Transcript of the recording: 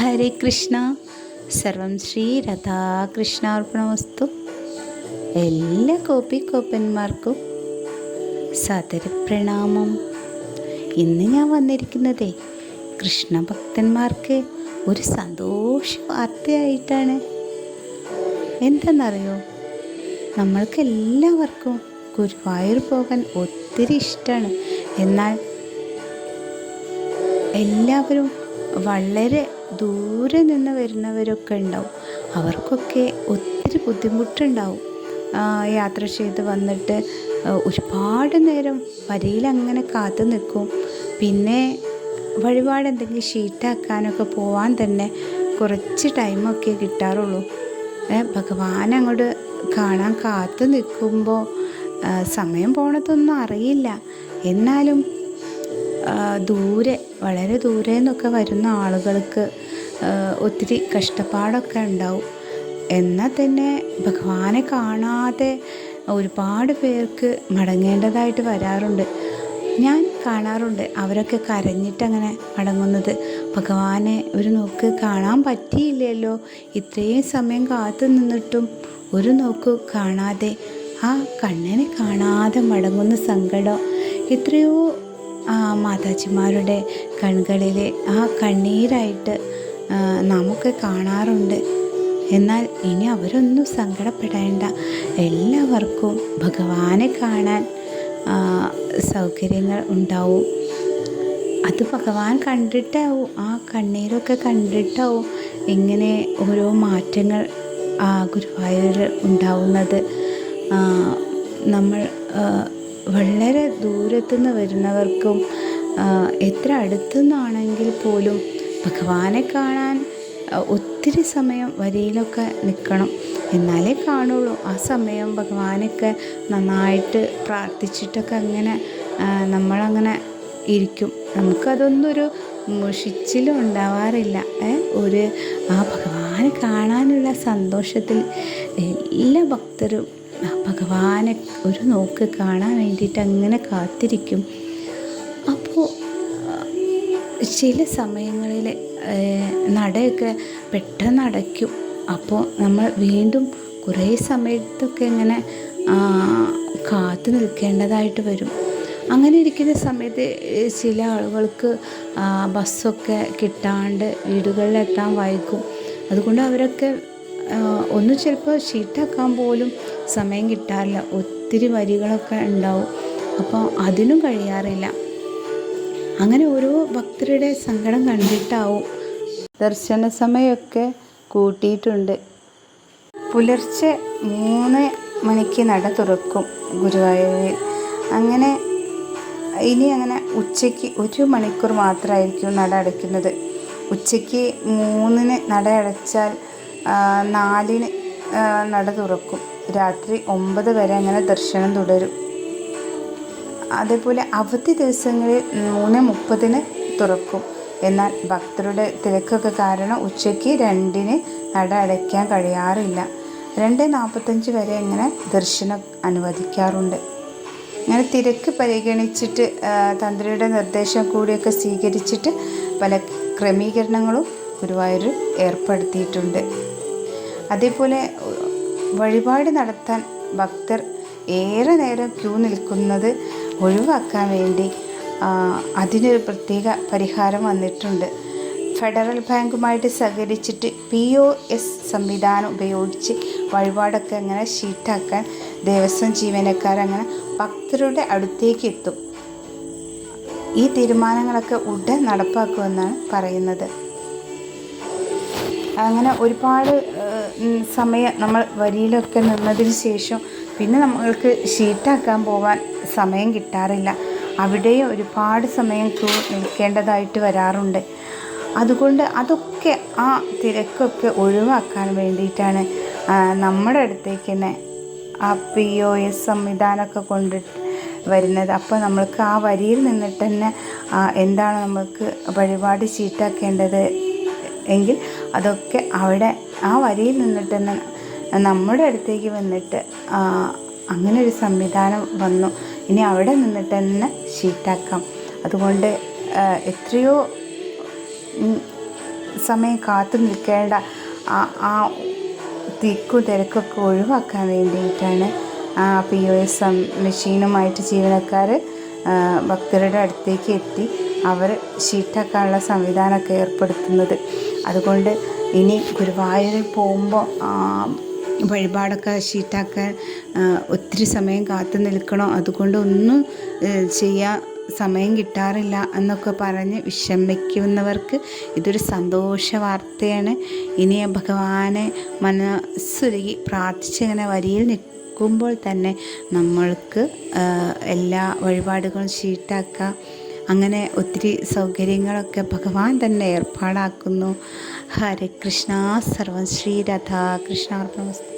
ഹരേ കൃഷ്ണ. സർവം ശ്രീ രാധാകൃഷ്ണാർപ്പണമസ്തു. എല്ലാ കോപ്പിക്കോപ്പന്മാർക്കും സാദരപ്രണാമം. ഇന്ന് ഞാൻ വന്നിരിക്കുന്നതേ കൃഷ്ണഭക്തന്മാർക്ക് ഒരു സന്തോഷ വാർത്തയായിട്ടാണ്. എന്താണെന്നറിയോ, നമ്മൾക്ക് എല്ലാവർക്കും ഗുരുവായൂർ പോകാൻ ഒത്തിരി ഇഷ്ടമാണ്. എന്നാൽ എല്ലാവരും വളരെ ദൂരെ നിന്ന് വരുന്നവരൊക്കെ ഉണ്ടാവും. അവർക്കൊക്കെ ഒത്തിരി ബുദ്ധിമുട്ടുണ്ടാവും. യാത്ര ചെയ്ത് വന്നിട്ട് ഒരുപാട് നേരം വരിയിൽ അങ്ങനെ കാത്തു നിൽക്കും. പിന്നെ വഴിപാട് എന്തെങ്കിലും ഷീറ്റാക്കാനൊക്കെ പോവാൻ തന്നെ കുറച്ച് ടൈമൊക്കെ കിട്ടാറുള്ളൂ. ഭഗവാൻ അങ്ങോട്ട് കാണാൻ കാത്തു നിൽക്കുമ്പോൾ സമയം പോണതൊന്നും അറിയില്ല. എന്നാലും വളരെ ദൂരെ നിന്നൊക്കെ വരുന്ന ആളുകൾക്ക് ഒത്തിരി കഷ്ടപ്പാടൊക്കെ ഉണ്ടാവും. എന്നാൽ തന്നെ ഭഗവാനെ കാണാതെ ഒരുപാട് പേർക്ക് മടങ്ങേണ്ടതായിട്ട് വരാറുണ്ട്. ഞാൻ കാണാറുണ്ട്, അവരൊക്കെ കരഞ്ഞിട്ടങ്ങനെ മടങ്ങുന്നത്. ഭഗവാനെ ഒരു നോക്ക് കാണാൻ പറ്റിയില്ലല്ലോ, ഇത്രയും സമയം കാത്തു നിന്നിട്ടും ഒരു നോക്ക് കാണാതെ, ആ കണ്ണനെ കാണാതെ മടങ്ങുന്ന സങ്കടം എത്രയോ മാതാജിമാരുടെ കണ്ണുകളിലെ ആ കണ്ണീരായിട്ട് നമുക്ക് കാണാറുണ്ട്. എന്നാൽ ഇനി അവരൊന്നും സങ്കടപ്പെടേണ്ട. എല്ലാവർക്കും ഭഗവാനെ കാണാൻ സൗകര്യങ്ങൾ ഉണ്ടാവും. അത് ഭഗവാൻ കണ്ടിട്ടാവും, ആ കണ്ണീരൊക്കെ കണ്ടിട്ടാവും ഇങ്ങനെ ഓരോ മാറ്റങ്ങൾ ഗുരുവായൂർ ഉണ്ടാവുന്നത്. നമ്മൾ വളരെ ദൂരത്തുനിന്ന് വരുന്നവർക്കും എത്ര അടുത്തുനിന്നാണെങ്കിൽ പോലും ഭഗവാനെ കാണാൻ ഒത്തിരി സമയം വരിയിലൊക്കെ നിൽക്കണം, എന്നാലേ കാണുള്ളൂ. ആ സമയം ഭഗവാനൊക്കെ നന്നായിട്ട് പ്രാർത്ഥിച്ചിട്ടൊക്കെ അങ്ങനെ നമ്മളങ്ങനെ ഇരിക്കും. നമുക്കതൊന്നും ഒരു മുഷിച്ചിലും ഉണ്ടാവാറില്ല. ആ ഭഗവാനെ കാണാനുള്ള സന്തോഷത്തിൽ എല്ലാ ഭക്തരും ഭഗവാനെ ഒരു നോക്ക് കാണാൻ വേണ്ടിയിട്ട് അങ്ങനെ കാത്തിരിക്കും. അപ്പോൾ ചില സമയങ്ങളിൽ നടയൊക്കെ പെട്ടെന്ന് അടയ്ക്കും. അപ്പോൾ നമ്മൾ വീണ്ടും കുറേ സമയത്തൊക്കെ ഇങ്ങനെ കാത്തു നിൽക്കേണ്ടതായിട്ട് വരും. അങ്ങനെ ഇരിക്കുന്ന സമയത്ത് ചില ആളുകൾക്ക് ബസ്സൊക്കെ കിട്ടാണ്ട് വീടുകളിലെത്താൻ വൈകും. അതുകൊണ്ട് അവരൊക്കെ ഒന്ന് ചിലപ്പോൾ ഷീറ്റാക്കാൻ പോലും സമയം കിട്ടാറില്ല. ഒത്തിരി വരികളൊക്കെ ഉണ്ടാവും. അപ്പോൾ അതിനും കഴിയാറില്ല. അങ്ങനെ ഓരോ ഭക്തരുടെ സങ്കടം കണ്ടിട്ടാവും ദർശന സമയമൊക്കെ കൂട്ടിയിട്ടുണ്ട്. പുലർച്ചെ 3 മണിക്ക് നട തുറക്കും ഗുരുവായൂരിൽ. അങ്ങനെ ഉച്ചയ്ക്ക് 1 മണിക്കൂർ മാത്രമായിരിക്കും നട അടയ്ക്കുന്നത്. ഉച്ചയ്ക്ക് 3-ന് നട അടച്ചാൽ 4-ന് നട തുറക്കും. രാത്രി 9 വരെ അങ്ങനെ ദർശനം തുടരും. അതേപോലെ അവധി ദിവസങ്ങളിൽ 3:30-ന് തുറക്കും. എന്നാൽ ഭക്തരുടെ തിരക്കൊക്കെ കാരണം ഉച്ചയ്ക്ക് 2-ന് നട അടയ്ക്കാൻ കഴിയാറില്ല. 2:45 വരെ ഇങ്ങനെ ദർശനം അനുവദിക്കാറുണ്ട്. അങ്ങനെ തിരക്ക് പരിഗണിച്ചിട്ട് തന്ത്രിയുടെ നിർദ്ദേശം കൂടിയൊക്കെ സ്വീകരിച്ചിട്ട് പല ക്രമീകരണങ്ങളും ഗുരുവായൂർ ഏർപ്പെടുത്തിയിട്ടുണ്ട്. അതേപോലെ വഴിപാട് നടത്താൻ ഭക്തർ ഏറെ നേരം ക്യൂ നിൽക്കുന്നത് ഒഴിവാക്കാൻ വേണ്ടി അതിനൊരു പ്രത്യേക പരിഹാരം വന്നിട്ടുണ്ട്. ഫെഡറൽ ബാങ്കുമായിട്ട് സഹകരിച്ചിട്ട് POS സംവിധാനം ഉപയോഗിച്ച് വഴിപാടൊക്കെ അങ്ങനെ ഷീറ്റാക്കാൻ ദേവസ്വം ജീവനക്കാരങ്ങനെ ഭക്തരുടെ അടുത്തേക്ക് എത്തും. ഈ തീരുമാനങ്ങളൊക്കെ ഉടൻ നടപ്പാക്കുമെന്നാണ് പറയുന്നത്. അങ്ങനെ ഒരുപാട് സമയം നമ്മൾ വരിയിലൊക്കെ നിന്നതിന് ശേഷം പിന്നെ നമ്മൾക്ക് ഷീറ്റാക്കാൻ പോകാൻ സമയം കിട്ടാറില്ല. അവിടെയും ഒരുപാട് സമയം ക്യൂ നിൽക്കേണ്ടതായിട്ട് വരാറുണ്ട്. അതുകൊണ്ട് അതൊക്കെ ആ തിരക്കൊക്കെ ഒഴിവാക്കാൻ വേണ്ടിയിട്ടാണ് നമ്മുടെ അടുത്തേക്ക് തന്നെ ആ POS സംവിധാനമൊക്കെ കൊണ്ടിട്ട് വരുന്നത്. അപ്പോൾ നമ്മൾക്ക് ആ വരിയിൽ നിന്നിട്ട് തന്നെ എന്താണ് നമ്മൾക്ക് വഴിപാട് ഷീറ്റാക്കേണ്ടത് എങ്കിൽ അതൊക്കെ അവിടെ ആ വരിയിൽ നിന്നിട്ട് തന്നെ നമ്മുടെ അടുത്തേക്ക് വന്നിട്ട് അങ്ങനെ ഒരു സംവിധാനം വന്നു. ഇനി അവിടെ നിന്നിട്ട് തന്നെ ഷീറ്റാക്കാം. അതുകൊണ്ട് എത്രയോ സമയം കാത്തു നിൽക്കേണ്ട ആ തിക്കും തിരക്കൊക്കെ ഒഴിവാക്കാൻ വേണ്ടിയിട്ടാണ് POS മെഷീനുമായിട്ട് ജീവനക്കാർ ഭക്തരുടെ അടുത്തേക്ക് എത്തി അവർ ഷീറ്റാക്കാനുള്ള സംവിധാനമൊക്കെ ഏർപ്പെടുത്തുന്നത്. അതുകൊണ്ട് ഇനി ഗുരുവായൂരിൽ പോകുമ്പോൾ വഴിപാടൊക്കെ ഷീറ്റാക്കാൻ ഒത്തിരി സമയം കാത്തു നിൽക്കണോ, അതുകൊണ്ട് ഒന്നും ചെയ്യാൻ സമയം കിട്ടാറില്ല എന്നൊക്കെ പറഞ്ഞ് വിഷമിക്കുന്നവർക്ക് ഇതൊരു സന്തോഷ വാർത്തയാണ്. ഇനി ഭഗവാനെ മനസ്സുരുകി പ്രാർത്ഥിച്ചിങ്ങനെ വരിയിൽ നിൽക്കുമ്പോൾ തന്നെ നമ്മൾക്ക് എല്ലാ വഴിപാടുകളും ഷീറ്റാക്കാം. അങ്ങനെ ഒത്തിരി സൗകര്യങ്ങളൊക്കെ ഭഗവാൻ തന്നെ ഏർപ്പാടാക്കുന്നു. ഹരേ കൃഷ്ണ. സർവം ശ്രീ രാധാകൃഷ്ണാർപ്പണമസ്തു.